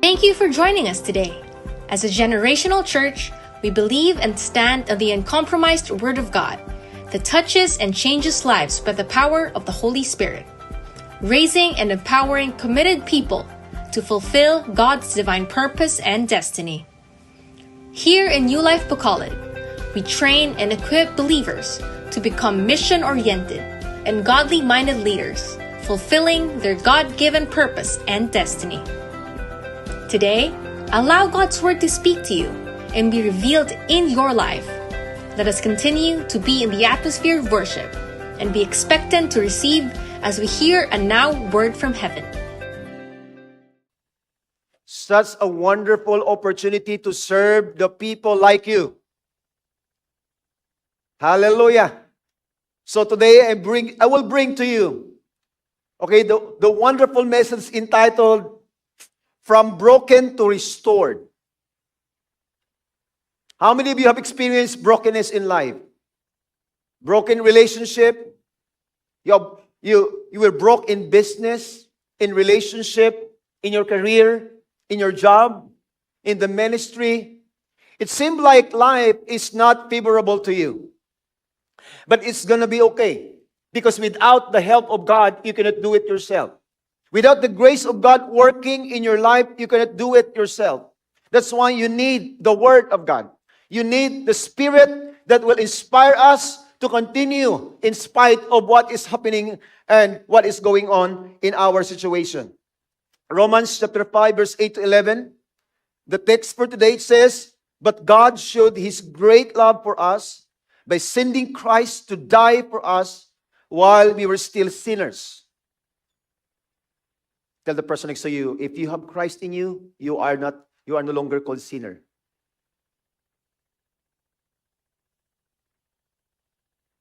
Thank you for joining us today. As a generational church, we believe and stand on the uncompromised Word of God that touches and changes lives by the power of the Holy Spirit, raising and empowering committed people to fulfill God's divine purpose and destiny. Here in New Life Bacolod, we train and equip believers to become mission-oriented and godly-minded leaders, fulfilling their God-given purpose and destiny. Today, allow God's Word to speak to you and be revealed in your life. Let us continue to be in the atmosphere of worship and be expectant to receive as we hear a now word from heaven. Such a wonderful opportunity to serve the people like you. Hallelujah. So today I will bring to you, the wonderful message entitled From Broken to Restored. How many of you have experienced brokenness in life? Broken relationship? You were broke in business, in relationship, in your career, in your job, in the ministry. It seemed like life is not favorable to you. But it's going to be okay. Because without the help of God, you cannot do it yourself. Without the grace of God working in your life, you cannot do it yourself. That's why you need the Word of God. You need the Spirit that will inspire us to continue in spite of what is happening and what is going on in our situation. Romans chapter 5, verse 8 to 11. The text for today says, "But God showed His great love for us by sending Christ to die for us while we were still sinners." Tell the person next to you, if you have Christ in you, you are no longer called sinner.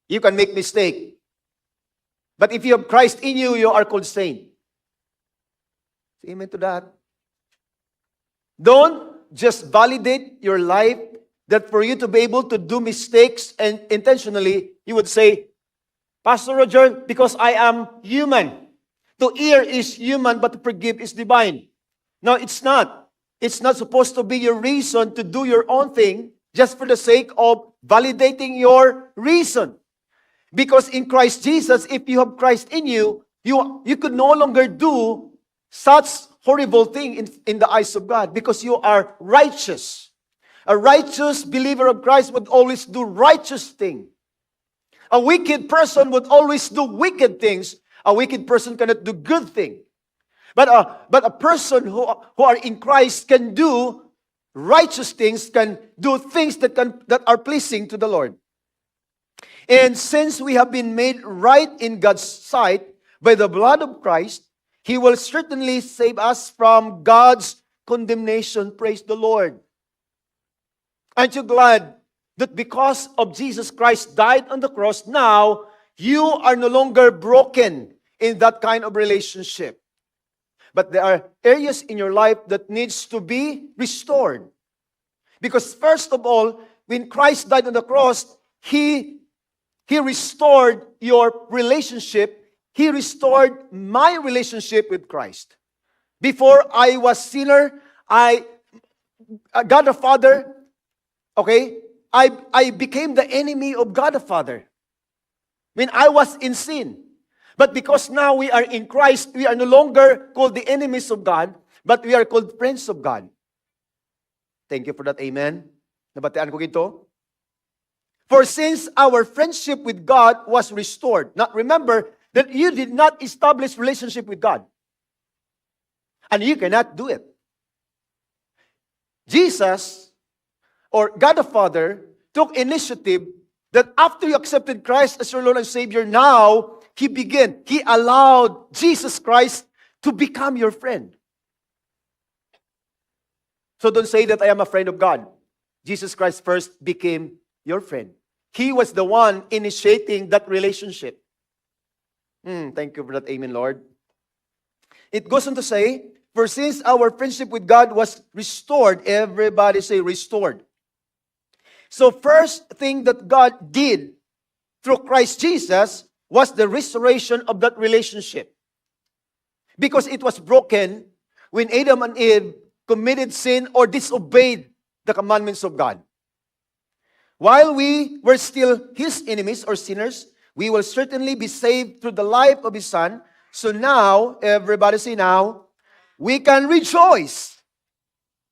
You can make mistake. But if you have Christ in you, you are called saint. Say amen to that. Don't just validate your life that for you to be able to do mistakes and intentionally, you would say, "Pastor Roger, because I am human. To err is human, but to forgive is divine." No, it's not. It's not supposed to be your reason to do your own thing just for the sake of validating your reason. Because in Christ Jesus, if you have Christ in you, you could no longer do such horrible thing in the eyes of God because you are righteous. A righteous believer of Christ would always do righteous things. A wicked person would always do wicked things. A wicked person cannot do good things. But a person who are in Christ can do righteous things, can do things that are pleasing to the Lord. And since we have been made right in God's sight by the blood of Christ, He will certainly save us from God's condemnation. Praise the Lord. Aren't you glad that because of Jesus Christ died on the cross, now you are no longer broken in that kind of relationship? But there are areas in your life that needs to be restored. Because first of all, when Christ died on the cross, He restored your relationship. He restored my relationship with Christ. Before I was sinner, God the Father, I became the enemy of God the Father when I was in sin. But because now we are in Christ, we are no longer called the enemies of God, but we are called friends of God. Thank you for that. Amen. Nabatian ko ito. For since our friendship with God was restored. Now remember that you did not establish relationship with God. And you cannot do it. Jesus, or God the Father, took initiative that after you accepted Christ as your Lord and Savior, now He allowed Jesus Christ to become your friend. So don't say that I am a friend of God. Jesus Christ first became your friend. He was the one initiating that relationship. Thank you for that. Amen, Lord. It goes on to say, for since our friendship with God was restored, everybody say restored. So first thing that God did through Christ Jesus was the restoration of that relationship. Because it was broken when Adam and Eve committed sin or disobeyed the commandments of God. While we were still His enemies or sinners, we will certainly be saved through the life of His Son. So now, everybody say now, we can rejoice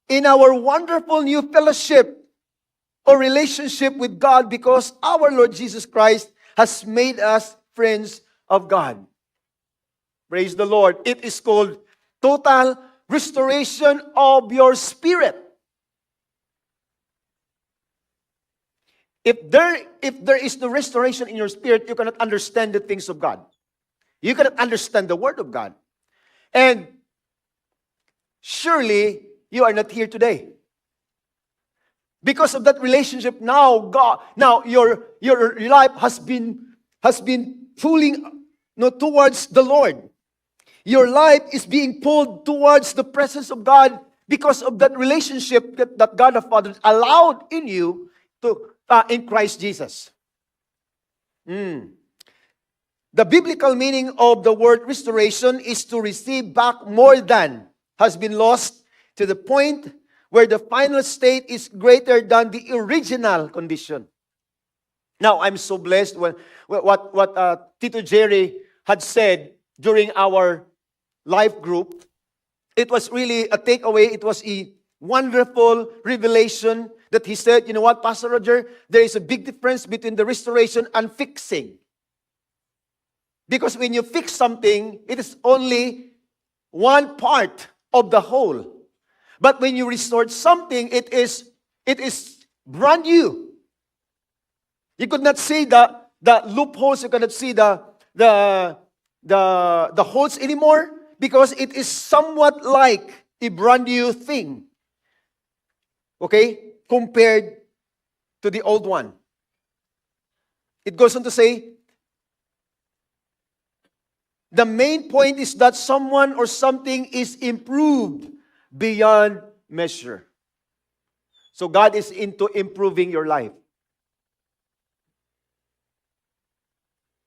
in our wonderful new fellowship or relationship with God because our Lord Jesus Christ has made us friends of God. Praise the Lord. It is called total restoration of your spirit. If there is no restoration in your spirit, you cannot understand the things of God. You cannot understand the Word of God. And surely you are not here today. Because of that relationship, now your life has been pulling towards the Lord. Your life is being pulled towards the presence of God because of that relationship that God the Father allowed in you to in Christ Jesus. The biblical meaning of the word restoration is to receive back more than has been lost, to the point where the final state is greater than the original condition. Now, I'm so blessed when what Tito Jerry had said during our life group. It was really a takeaway. It was a wonderful revelation that he said, you know what, Pastor Roger, there is a big difference between the restoration and fixing. Because when you fix something, it is only one part of the whole. But when you restore something, it is brand new. You could not see the loopholes, you cannot see the holes anymore, because it is somewhat like a brand new thing. Okay? Compared to the old one. It goes on to say, the main point is that someone or something is improved beyond measure. So God is into improving your life.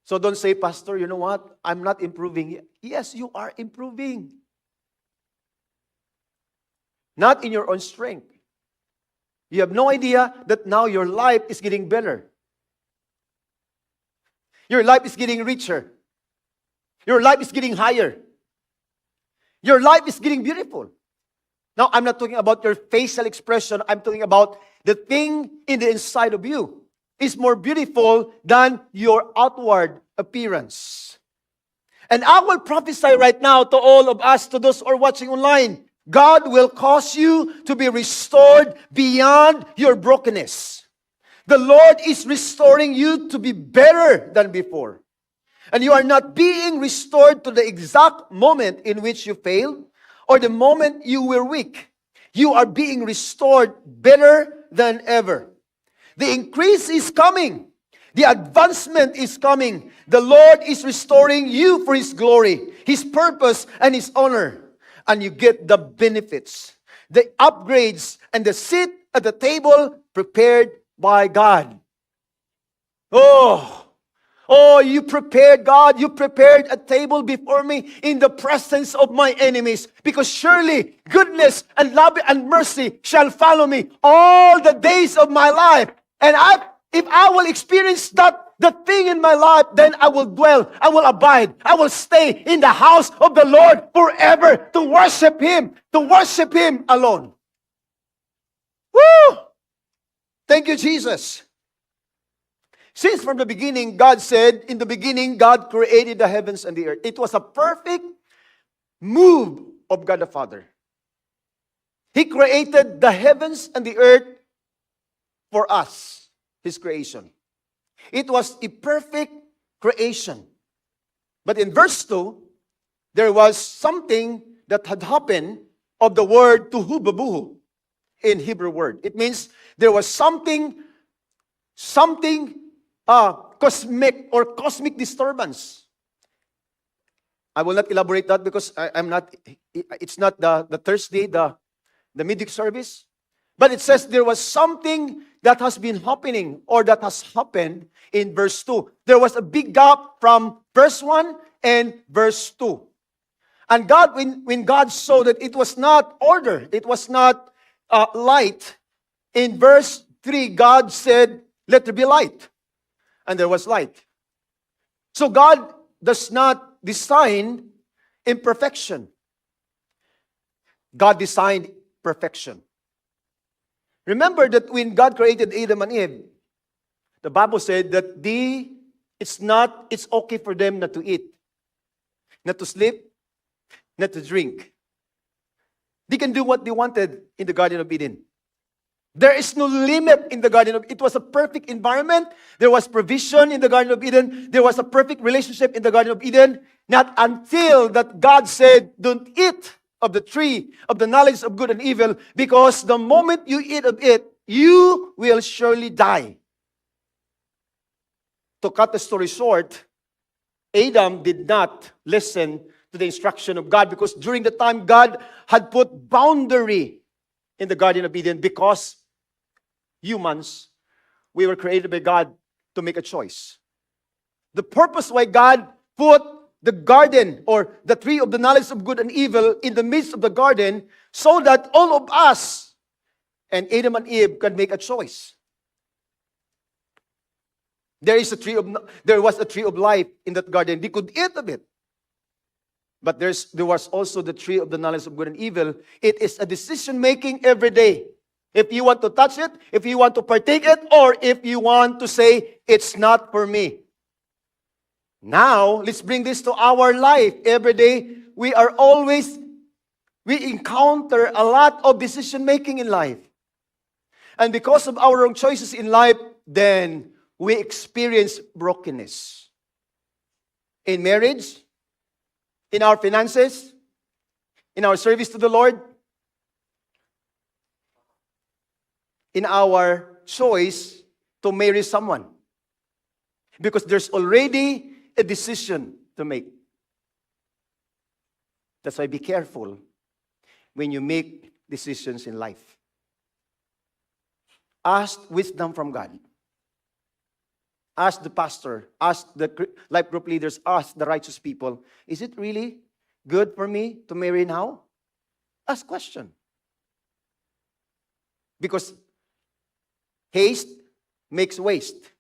So don't say, Pastor, you know what? I'm not improving. Yes, you are improving. Not in your own strength. You have no idea that now your life is getting better. Your life is getting richer. Your life is getting higher. Your life is getting beautiful. Now, I'm not talking about your facial expression. I'm talking about the thing in the inside of you is more beautiful than your outward appearance. And I will prophesy right now to all of us, to those who are watching online, God will cause you to be restored beyond your brokenness. The Lord is restoring you to be better than before. And you are not being restored to the exact moment in which you failed or the moment you were weak. You are being restored better than ever. The increase is coming. The advancement is coming. The Lord is restoring you for His glory, His purpose, and His honor. And you get the benefits, the upgrades, and the seat at the table prepared by God. Oh, you prepared, God, you prepared a table before me in the presence of my enemies. Because surely goodness and love and mercy shall follow me all the days of my life. And if I will experience the thing in my life, then I will dwell, I will abide, I will stay in the house of the Lord forever to worship Him alone. Woo! Thank you, Jesus. Since from the beginning, God said, in the beginning, God created the heavens and the earth. It was a perfect move of God the Father. He created the heavens and the earth for us, His creation. It was a perfect creation. But in verse 2, there was something that had happened of the word tuhubabuhu in Hebrew word. It means there was something cosmic disturbance. I will not elaborate that because it's not the Thursday, the midweek service. But it says there was something that has been happening or that has happened in verse 2. There was a big gap from verse 1 and verse 2. And God, when God saw that it was not order, it was not light, in verse 3, God said, let there be light. And there was light. So God does not design imperfection. God designed perfection. Remember that when God created Adam and Eve, the Bible said that it's okay for them not to eat, not to sleep, not to drink. They can do what they wanted in the Garden of Eden. There is no limit in the Garden of Eden. It was a perfect environment. There was provision in the Garden of Eden. There was a perfect relationship in the Garden of Eden. Not until that God said, don't eat of the tree of the knowledge of good and evil, because the moment you eat of it, you will surely die. To cut the story short, Adam did not listen to the instruction of God, because during the time God had put boundary in the Garden of Eden, because humans, we were created by God to make a choice. The purpose why God put the garden or the tree of the knowledge of good and evil in the midst of the garden, so that all of us and Adam and Eve can make a choice. There was a tree of life in that garden. They could eat of it. But there was also the tree of the knowledge of good and evil. It is a decision making every day. If you want to touch it, if you want to partake it, or if you want to say, it's not for me. Now, let's bring this to our life. Every day, we encounter a lot of decision making in life. And because of our wrong choices in life, then we experience brokenness. In marriage, in our finances, in our service to the Lord, in our choice to marry someone. Because there's already a decision to make. That's why be careful when you make decisions in life. Ask wisdom from God. Ask the pastor, ask the life group leaders, ask the righteous people, is it really good for me to marry now? Ask question. Because haste makes waste.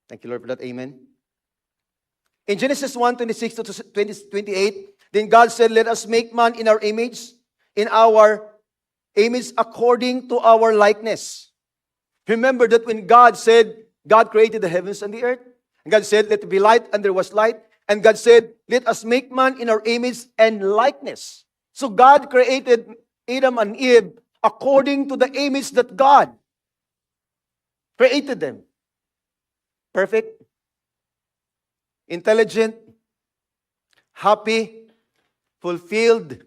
Thank you, Lord, for that. Amen. In Genesis 1:26 to 28, then God said, let us make man in our image, according to our likeness. Remember that when God said, God created the heavens and the earth, and God said, let there be light, and there was light. And God said, let us make man in our image and likeness. So God created Adam and Eve according to the image that God created them. Perfect, intelligent, happy, fulfilled,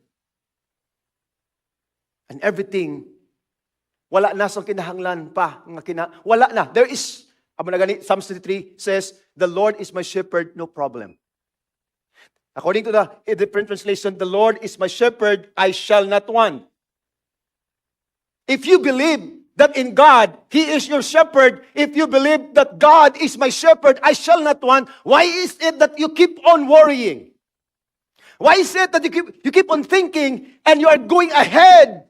and everything. Wala na sa kinahanglan pa. Wala na. There is, Psalms 33 says, the Lord is my shepherd, no problem. According to the different translation, the Lord is my shepherd, I shall not want. If you believe that in God, He is your shepherd, if you believe that God is my shepherd, I shall not want, why is it that you keep on worrying? Why is it that you keep on thinking and you are going ahead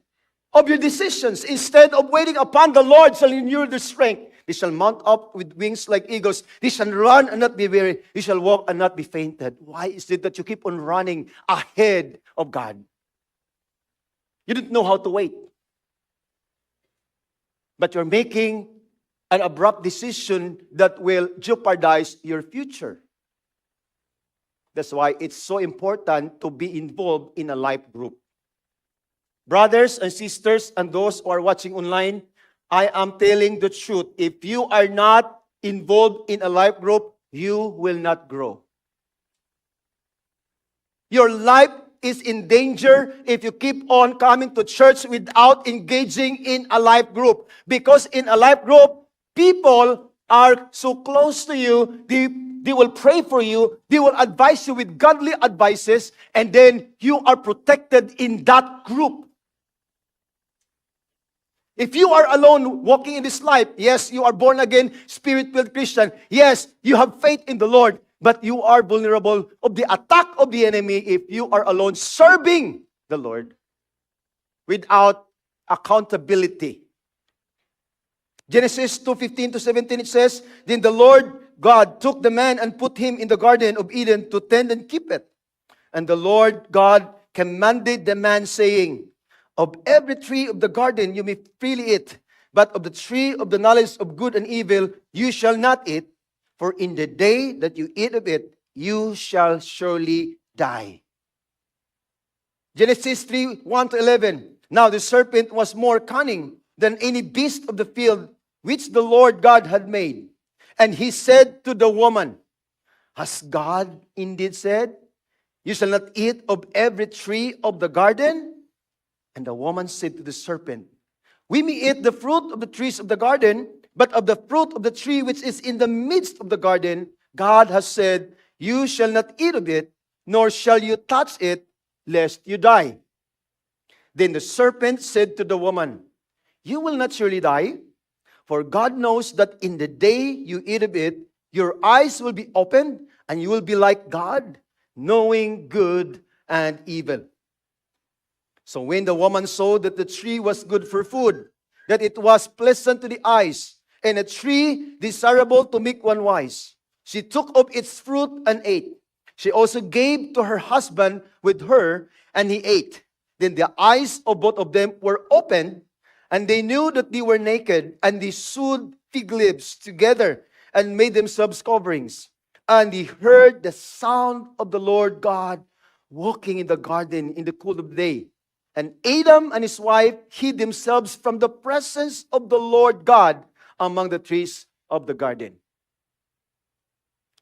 of your decisions instead of waiting upon the Lord shall renew their strength? They shall mount up with wings like eagles. They shall run and not be weary. They shall walk and not be fainted. Why is it that you keep on running ahead of God? You don't know how to wait. But you're making an abrupt decision that will jeopardize your future. That's why it's so important to be involved in a life group. Brothers and sisters and those who are watching online, I am telling the truth. If you are not involved in a life group, you will not grow. Your life is in danger if you keep on coming to church without engaging in a life group. Because in a life group, people are so close to you, they will pray for you, they will advise you with godly advices, and then you are protected in that group. If you are alone walking in this life, yes, you are born again, spirit-filled Christian. Yes, you have faith in the Lord. But you are vulnerable of the attack of the enemy if you are alone serving the Lord without accountability. Genesis 2:15-17, it says, Then the Lord God took the man and put him in the garden of Eden to tend and keep it. And the Lord God commanded the man, saying, Of every tree of the garden you may freely eat, but of the tree of the knowledge of good and evil you shall not eat, for in the day that you eat of it, you shall surely die. Genesis 3:1-11. Now the serpent was more cunning than any beast of the field which the Lord God had made. And he said to the woman, Has God indeed said, You shall not eat of every tree of the garden? And the woman said to the serpent, We may eat the fruit of the trees of the garden, but of the fruit of the tree which is in the midst of the garden, God has said, You shall not eat of it, nor shall you touch it, lest you die. Then the serpent said to the woman, You will not surely die, for God knows that in the day you eat of it, your eyes will be opened, and you will be like God, knowing good and evil. So when the woman saw that the tree was good for food, that it was pleasant to the eyes, and a tree desirable to make one wise, she took of its fruit and ate. She also gave to her husband with her, and he ate. Then the eyes of both of them were opened, and they knew that they were naked, and they sewed fig leaves together and made themselves coverings. And they heard the sound of the Lord God walking in the garden in the cool of the day. And Adam and his wife hid themselves from the presence of the Lord God among the trees of the garden.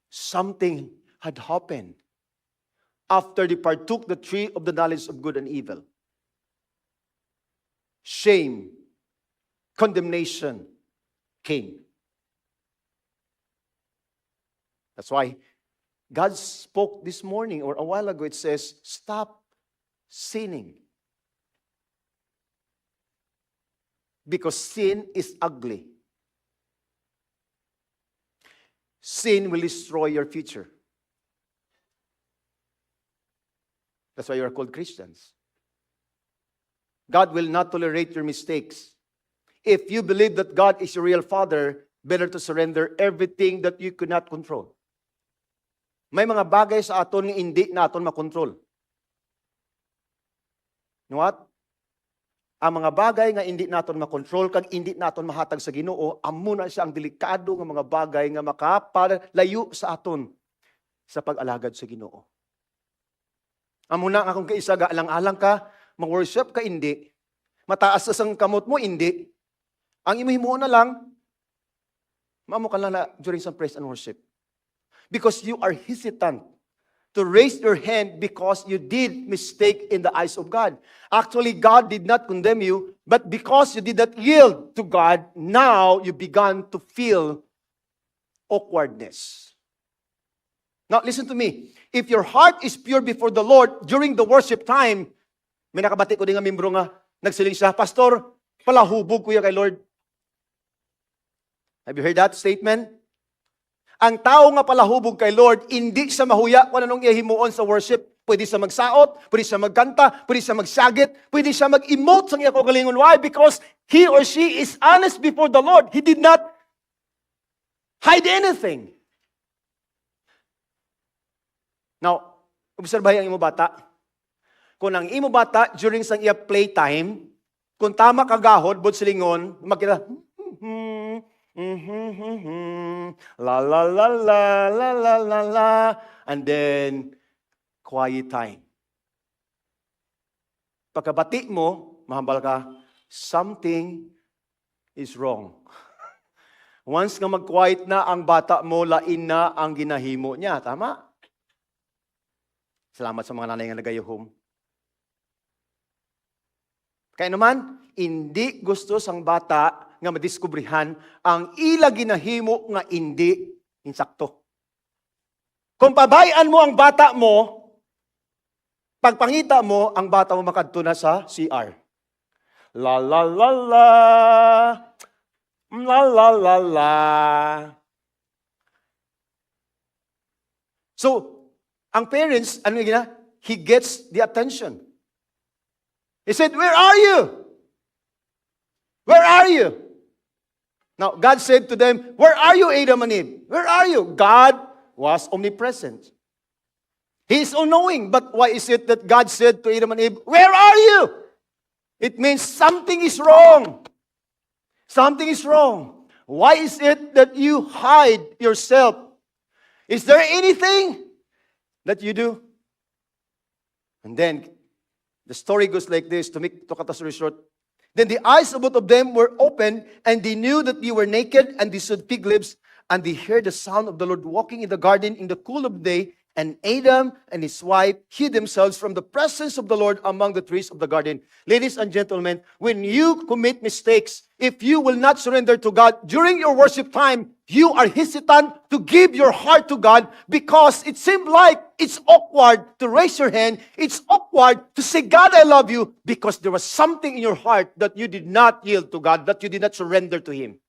Something had happened after they partook the tree of the knowledge of good and evil. Shame, condemnation came. That's why God spoke this morning, or a while ago, it says, stop sinning. Because sin is ugly. Sin will destroy your future. That's why you are called Christians. God will not tolerate your mistakes. If you believe that God is your real Father, better to surrender everything that you could not control. May mga bagay sa aton nga hindi naton makontrol. You know what? Ang mga bagay nga hindi naton makontrol, kag hindi naton mahatag sa Ginoo, amo na siya ang delikado nga mga bagay nga makapalayo sa aton sa pag-alagad sa Ginoo. Amo na nga kung kaisa ga alang-alang ka, mag-worship ka, hindi. Mataas sa kamot mo, hindi. Ang imuhimuon na lang, maamo ka lang na during some praise and worship. Because you are hesitant to raise your hand because you did mistake in the eyes of God. Actually, God did not condemn you, but because you did not yield to God, now you began to feel awkwardness. Now, listen to me. If your heart is pure before the Lord during the worship time, may nakabati ko din nga membro nga, nagsiling siya, Pastor, palahubog kuya kay Lord. Have you heard that statement? Ang tao nga palahubog kay Lord, hindi siya mahuya kung anong ihimuon sa worship. Pwede siya magsaot, pwede siya magkanta, pwede siya magsagit, pwede siya mag-emote sa iya kagalingon. Why? Because he or she is honest before the Lord. He did not hide anything. Now, obserbahin ang imo bata. Kung ang imo bata, during sa iya playtime, kung tama kagahod, bod silingon, makita, la la la la la la la la, and then quiet time. Pagkabati mo, mahambal ka, something is wrong. Once nga mag-quiet na ang bata mo, lain na ang ginahimo niya. Tama? Salamat sa mga nanay nga nagayuhom. Kaya naman, hindi gusto sang bata nga madiskubrihan ang ila ginahimo nga hindi insakto. Kung pabayaan mo ang bata mo, pagpangita mo, ang bata mo makadto na sa CR. La la la la, la la la la. So, ang parents, ano yung gina? He gets the attention. He said, where are you? Where are you? Now, God said to them, where are you, Adam and Eve? Where are you? God was omnipresent. He is all-knowing. But why is it that God said to Adam and Eve, where are you? It means something is wrong. Something is wrong. Why is it that you hide yourself? Is there anything that you do? And then, the story goes like this, to cut the story short. Then the eyes of both of them were opened, and they knew that they were naked, and they sewed fig leaves, and they heard the sound of the Lord walking in the garden in the cool of the day, and Adam and his wife hid themselves from the presence of the Lord among the trees of the garden. Ladies and gentlemen, when you commit mistakes, if you will not surrender to God during your worship time, you are hesitant to give your heart to God because it seems like it's awkward to raise your hand. It's awkward to say, God, I love you, because there was something in your heart that you did not yield to God, that you did not surrender to Him.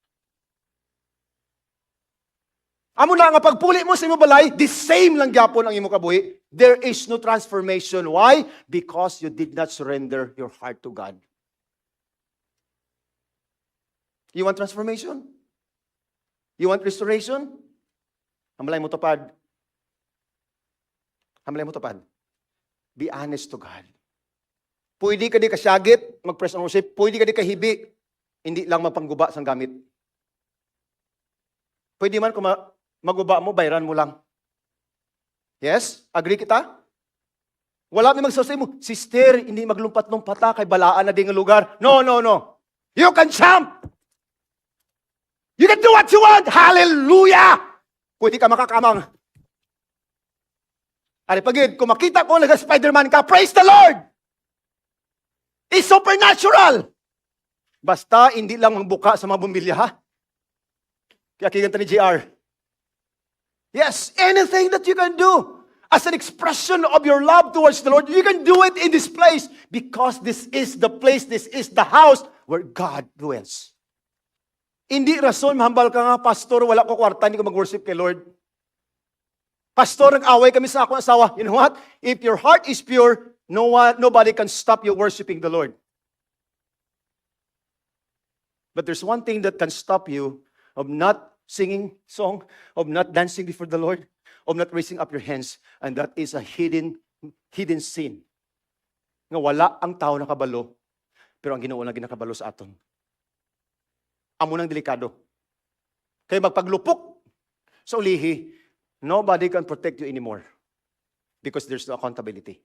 Amo na nga pagpuli mo sa imo balay, the same lang gyapon ang imo kabuhi. There is no transformation. Why? Because you did not surrender your heart to God. You want transformation? You want restoration? Hambalay mo tupad. Hambalay mo tupad. Be honest to God. Pwede ka di kasyagit, mag-press on worship. Pwede ka di kahibi, hindi lang mapangguba sang gamit. Pwede man kung maguba mo, bayran mo lang. Yes? Agree kita? Wala may magsasay mo, sister, hindi maglumpat-lumpata kay balaan na din ang lugar. No, no, no. You can jump! You can do what you want! Hallelujah! Pwede ka makakamang. Ari pagid, kung makita ko nag-Spider-Man ka, praise the Lord! It's supernatural! Basta, hindi lang magbuka sa mga bumbilya, ha? Kaya kiganta ni JR. Yes, anything that you can do as an expression of your love towards the Lord, you can do it in this place because this is the place, this is the house where God dwells. Hindi rason, mahambal ka nga, pastor, wala ko kwarta, hindi ko mag-worship kay Lord. Pastor, nag-away kami sa akong asawa. You know what? If your heart is pure, nobody can stop you worshiping the Lord. But there's one thing that can stop you of not singing song, of not dancing before the Lord, of not raising up your hands, and that is a hidden sin. Nga wala ang tao nakabalo, pero ang Ginoo lang ginakabalo sa aton. Amo nang delikado. Kaya magpaglupok sa ulihi, nobody can protect you anymore because there's no accountability.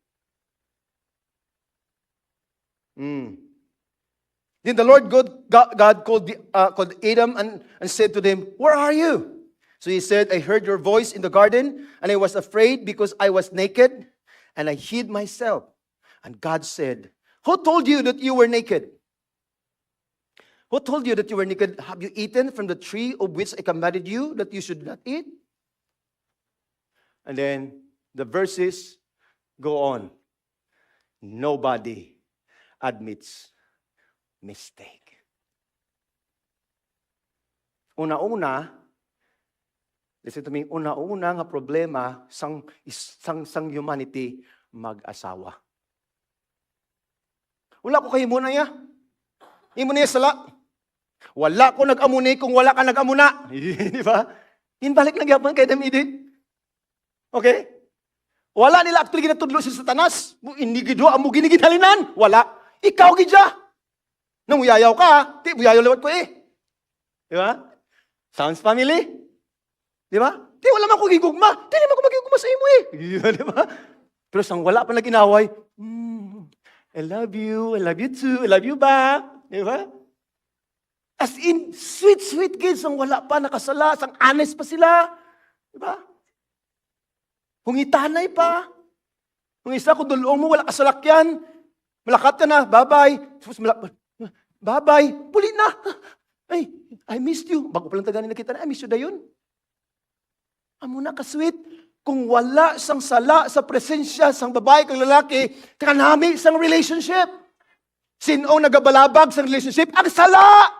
Then the Lord God called Adam and said to them, where are you? So he said, I heard your voice in the garden, and I was afraid because I was naked, and I hid myself. And God said, who told you that you were naked? Who told you that you were naked? Have you eaten from the tree of which I commanded you that you should not eat? And then the verses go on. Nobody admits mistake. Una-una, listen to me, una-una nga problema sang humanity mag-asawa. Wala ko kayo muna ya. Imo niya sala. Wala ko nag-amuni kung wala ka nag-amuna. Di ba? Inbalik lang yapon kay Adam Eden. Okay? Wala nila actually ginatudlo si Satanas. Hindi gido amo ginigidhalinan. Wala. Ikaw gidya. Nung uyayaw ka, uyayaw lewat ko eh. Di ba? Sounds family? Di ba? Di wala man ko gigugma. Di naman ko magigugma sa imo eh. Di ba? Pero sang wala pa nag-inaway, I love you too, I love you back. Di ba? As in, sweet kids, ang wala pa nakasala, sang honest pa sila. Di ba? Hungitanay pa. Kung isa, kung dulong mo, wala kasalakyan. Malakat ka na, bye-bye. Bye-bye. Puli na. Ay, I missed you. Bago palang taganin nakita na, I miss you dayon. Amo na ka-sweet. Kung wala sang sala sa presensya sang babae kang lalaki, kanami sang relationship. Sino ang nagabalabag sang relationship? Ang sala!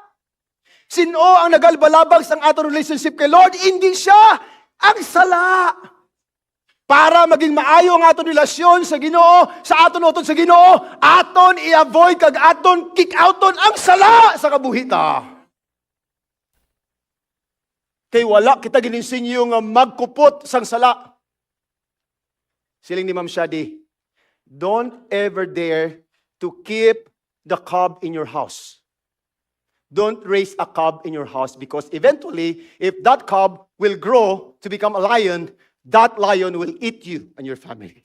Sino ang nagabalabag sang atong relationship kay Lord? Hindi siya. Ang sala! Para maging maayo ang aton relasyon sa Ginoo, sa aton utod sa Ginoo, aton i-avoid kag aton kick outon ang sala sa kabuhita. Kay wala kita gininsinyo nga magkupot sang sala. Siling ni Ma'am Shadi, don't ever dare to keep the cub in your house. Don't raise a cub in your house because eventually, if that cub will grow to become a lion, that lion will eat you and your family.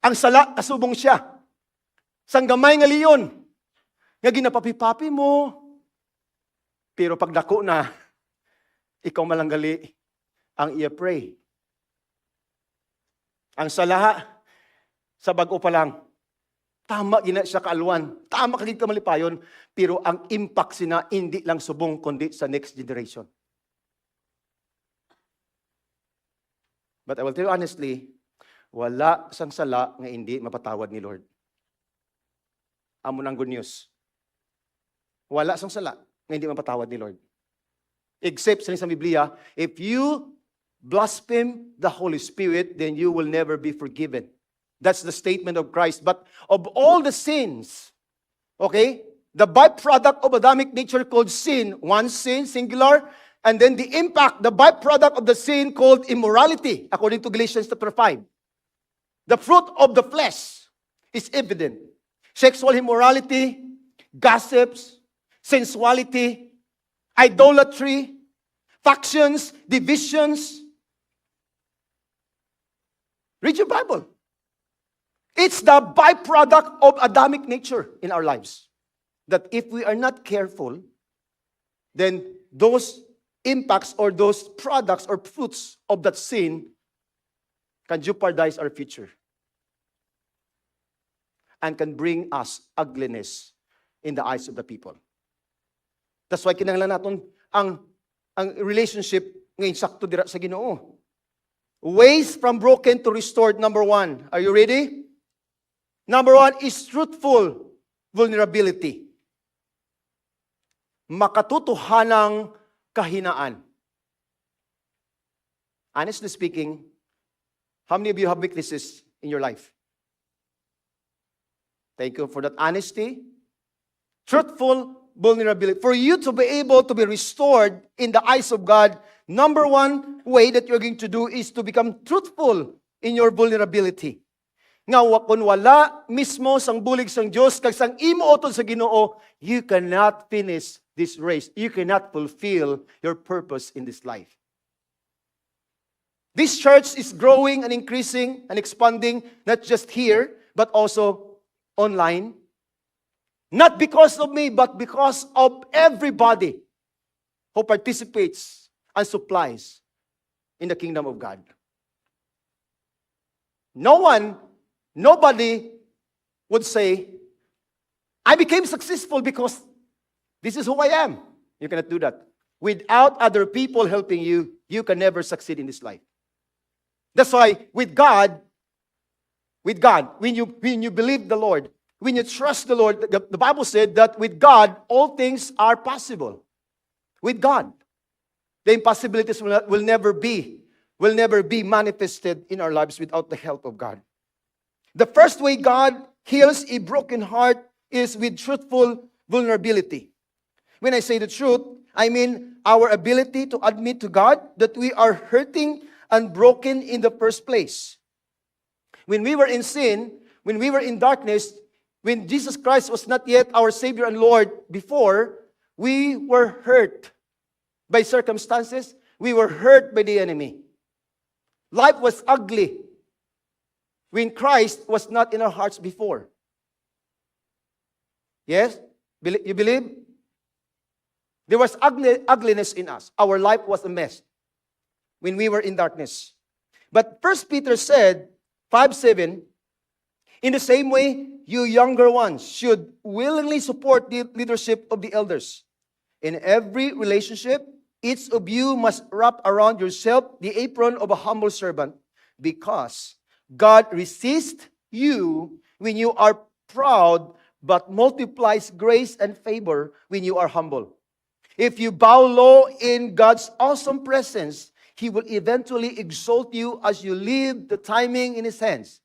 Ang sala, kasubong siya. Sang gamay nga leon, nga ginapapi-papi mo. Pero pag dako na, ikaw malanggali ang i-pray. Ang sala, sa bago pa lang, tama gina siya kaalwan, tama kagid ka malipayon, pero ang impact sina hindi lang subong kundi sa next generation. But I will tell you honestly, wala sang sala nga hindi mapatawad ni Lord. Amo nang good news. Wala sang sala nga hindi mapatawad ni Lord. Except sa Biblia, if you blaspheme the Holy Spirit, then you will never be forgiven. That's the statement of Christ. But of all the sins, okay, the byproduct of Adamic nature called sin, one sin, singular, and then the impact, the byproduct of the sin called immorality, according to Galatians chapter 5. The fruit of the flesh is evident. Sexual immorality, gossips, sensuality, idolatry, factions, divisions. Read your Bible. It's the byproduct of Adamic nature in our lives. That if we are not careful, then those impacts or those products or fruits of that sin can jeopardize our future and can bring us ugliness in the eyes of the people. That's why kinahanglan naton ang relationship ngayon sakto dira sa Ginoo. Ways from broken to restored, number 1. Are you ready? Number 1 is truthful vulnerability. Makatotohanang kahinaan. Honestly speaking, how many of you have weaknesses in your life? Thank you for that honesty. Truthful vulnerability. For you to be able to be restored in the eyes of God, number 1 way that you're going to do is to become truthful in your vulnerability. Nga kung wala mismo sang bulig sang Dios kag sang imo utod sa Ginoo, you cannot finish this race. You cannot fulfill your purpose in this life. This church is growing and increasing and expanding, not just here, but also online. Not because of me, but because of everybody who participates and supplies in the kingdom of God. Nobody would say, I became successful because this is who I am. You cannot do that. Without other people helping you, you can never succeed in this life. That's why with God, when you believe the Lord, when you trust the Lord, the Bible said that with God, all things are possible. With God. The impossibilities will never be manifested in our lives without the help of God. The first way God heals a broken heart is with truthful vulnerability. When I say the truth, I mean our ability to admit to God that we are hurting and broken in the first place. When we were in sin, when we were in darkness, when Jesus Christ was not yet our Savior and Lord before, we were hurt by circumstances. We were hurt by the enemy. Life was ugly when Christ was not in our hearts before. Yes? You believe? There was ugliness in us. Our life was a mess when we were in darkness. But 1 Peter said, 5:7, in the same way, you younger ones should willingly support the leadership of the elders. In every relationship, each of you must wrap around yourself the apron of a humble servant, because God resists you when you are proud, but multiplies grace and favor when you are humble. If you bow low in God's awesome presence, He will eventually exalt you as you leave the timing in His hands.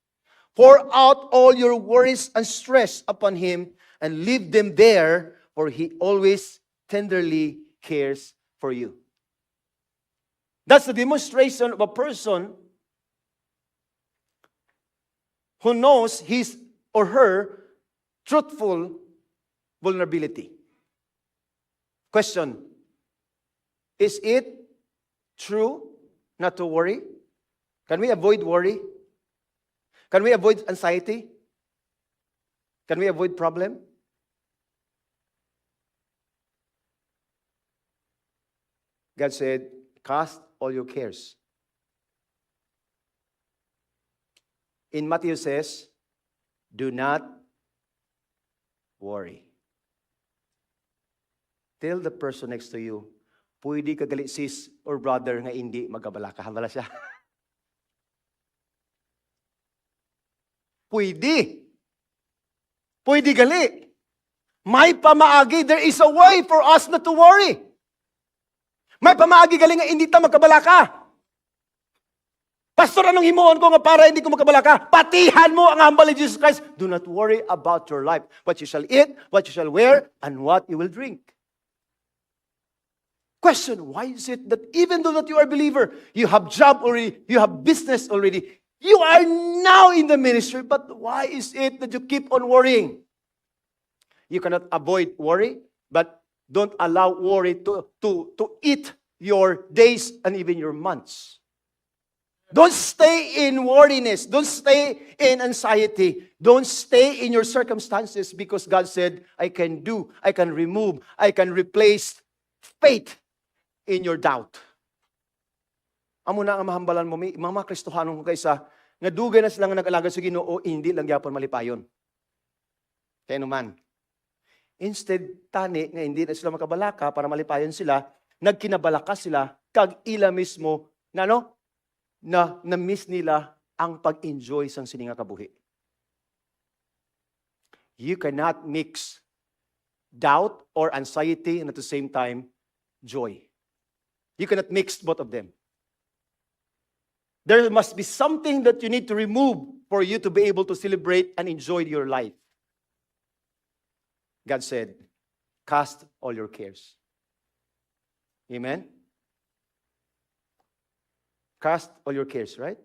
Pour out all your worries and stress upon Him and leave them there, for He always tenderly cares for you. That's the demonstration of a person who knows his or her truthful vulnerability. Question: is it true not to worry? Can we avoid worry? Can we avoid anxiety? Can we avoid problem? God said, cast all your cares. In Matthew says, do not worry. Tell the person next to you, pwede ka gali sis or brother nga hindi magkabala ka. Hambala siya. Pwede. Pwede gali. May pamaagi. There is a way for us not to worry. May pamaagi gali nga hindi ta magkabala ka. Pastor, anong himuon ko nga para hindi ko magkabala ka? Patihan mo ang hambal ni Jesus Christ. Do not worry about your life. What you shall eat, what you shall wear, and what you will drink. Question, why is it that even though that you are a believer, you have job already, you have business already, you are now in the ministry, but why is it that you keep on worrying? You cannot avoid worry, but don't allow worry to eat your days and even your months. Don't stay in worriness. Don't stay in anxiety. Don't stay in your circumstances, because God said, I can do, I can remove, I can replace faith in your doubt. Amo na nga mahambalan mo, may mga Kristohanong kaysa, nga dugay na sila nga nag-alaga sa Ginoo, hindi lang yapon malipayon. Kaya naman, instead, tani, nga hindi na sila makabalaka para malipayon sila, nagkinabalaka sila, kag ila mismo, na na-miss nila ang pag-enjoy sa sininga kabuhi. You cannot mix doubt or anxiety and at the same time, joy. You cannot mix both of them. There must be something that you need to remove for you to be able to celebrate and enjoy your life. God said, cast all your cares. Amen? Cast all your cares, right?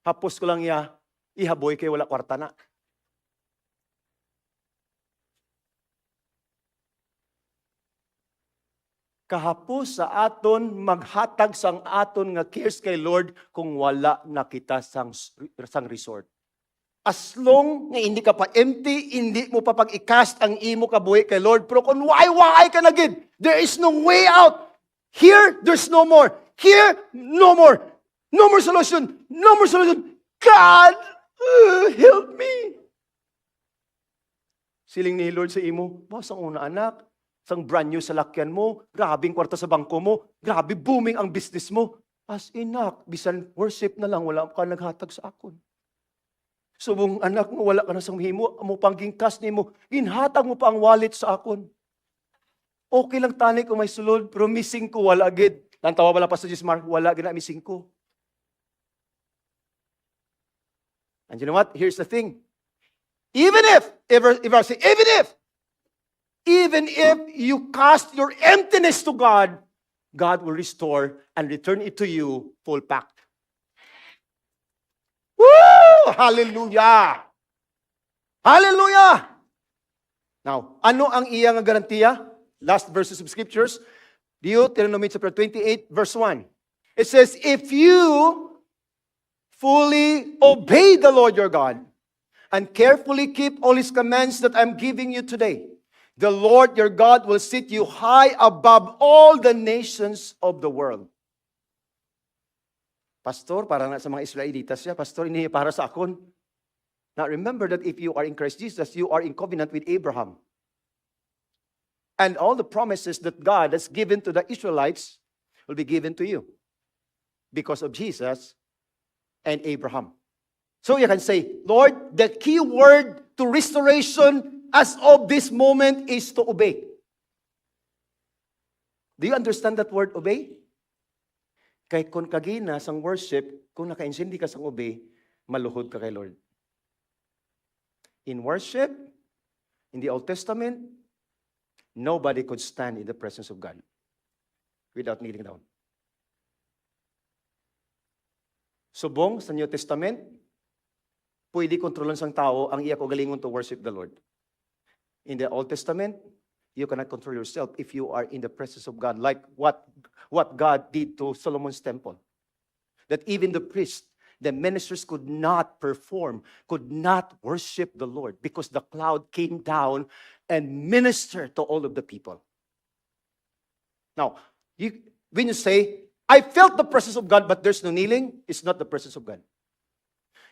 Hapos ko lang ihaboy kay wala kwarta na. Kahapos sa aton maghatag sang aton nga cares kay Lord kung wala na kita sang resort. As long nga hindi ka pa empty, hindi mo pa pag-i-cast ang imo kabuhi kay Lord, pero kung why ka na gid, there is no way out. Here, there's no more. Here, no more. No more solution. No more solution. God, help me. Siling ni Lord sa imo, sang una anak, sang brand new sa lakyan mo, grabing kwarta sa bangko mo, grabe booming ang business mo. As inak, bisan worship na lang, wala ka naghatag sa akon. Subong anak mo, wala ka na sa mahimo, mo pang gingkas ni mo, ginhatag mo pa ang wallet sa akon. Okay lang tani kung may sulod, pero missing ko, wala agad. Lantawa wala pa sa Gismar, wala agad na missing ko. And you know what? Here's the thing. Even if you cast your emptiness to God, God will restore and return it to you full packed. Woo! Hallelujah! Hallelujah! Now, ano ang iyang garantiya? Last verses of scriptures. Deuteronomy chapter 28, verse 1. It says, if you fully obey the Lord your God and carefully keep all His commands that I'm giving you today, the Lord your God will set you high above all the nations of the world. Pastor, para na sa mga Israelitas siya, Pastor, hindi para sa akon. Now remember that if you are in Christ Jesus, you are in covenant with Abraham. And all the promises that God has given to the Israelites will be given to you because of Jesus and Abraham. So you can say, Lord, the key word to restoration as of this moment is to obey. Do you understand that word obey? Kay kung kagina sang worship, kung naka-insindi ka sang obey, maluhod ka kay Lord. In worship, in the Old Testament, nobody could stand in the presence of God without kneeling down. Subong sa New Testament, pwede kontrolon sang tao ang iya kagalingon to worship the Lord. In the Old Testament, you cannot control yourself if you are in the presence of God, like what God did to Solomon's temple. That even the priests, the ministers could not perform, could not worship the Lord because the cloud came down and ministered to all of the people. Now, when you say, I felt the presence of God, but there's no kneeling, it's not the presence of God.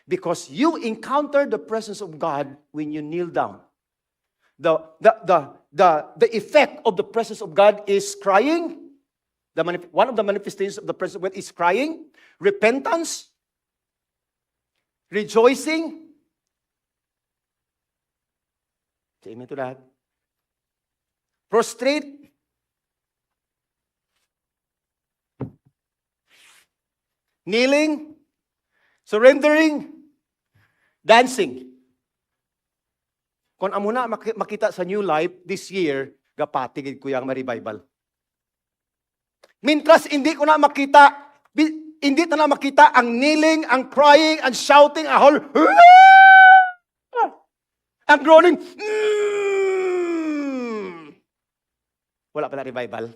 Because you encounter the presence of God when you kneel down. The effect of the presence of God is crying. One of the manifestations of the presence of God is crying, repentance, rejoicing. Say amen to that. Prostrate. Kneeling. Surrendering. Dancing. Kung amo na makita sa New Life this year, gapatigid ko yung ma-revival. Mintras hindi ko na makita, hindi na makita ang kneeling, ang crying, ang shouting, ang ang groaning. Wala pala revival.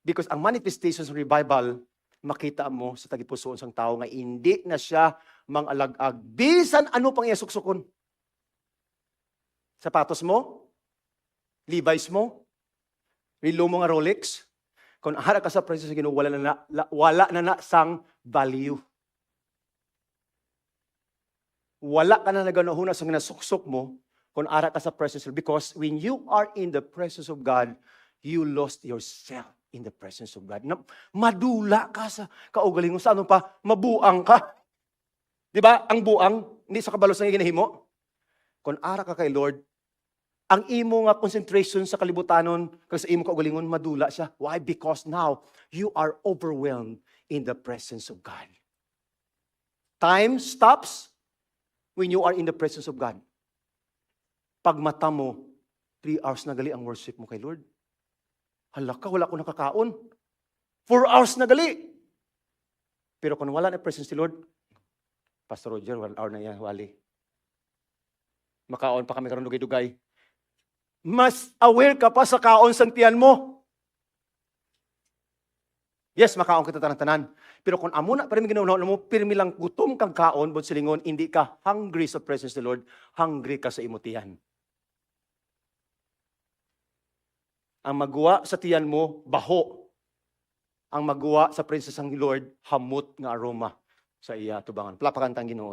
Because ang manifestations ng revival, makita mo sa tagipusoon sang tao nga hindi na siya mang-alag-ag. Bisan ano pang iya suksukon. Sapatos mo, Levi's mo, relo mo nga Rolex, kung harap ka sa presence ng Ginoo, wala na sang value. Wala ka na naganohuna sa ginasuksok mo kung harap ka sa presence of God. Because when you are in the presence of God, you lost yourself in the presence of God. Madula ka sa kaugalingon. Sa ano pa? Mabuang ka. Di ba? Ang buang, hindi sa kabalos ng ginahimo. Kung ara ka kay Lord, ang imo nga concentration sa kalibutanon, kasi sa imo kaugalingon, madula siya. Why? Because now, you are overwhelmed in the presence of God. Time stops when you are in the presence of God. Pag mata mo, 3 hours na gali ang worship mo kay Lord. Hala ka, wala ko nakakaon. 4 hours na gali. Pero kung wala na presence ni Lord, Pastor Roger, 1 hour na yan, wali. Makaon pa kami karon dugay-dugay. Mas aware ka pa sa kaon sang tiyan mo. Yes, makaon kita tanan-tanan. Pero kung amo na, parang ginawa mo, pirmi lang gutom kang kaon, but silingon, hindi ka hungry sa presence ni Lord, hungry ka sa imutihan. Ang magawa sa tiyan mo, baho. Ang magawa sa presence ng Lord, hamot nga aroma sa iya tubangan. Palakpakan tang Ginoo.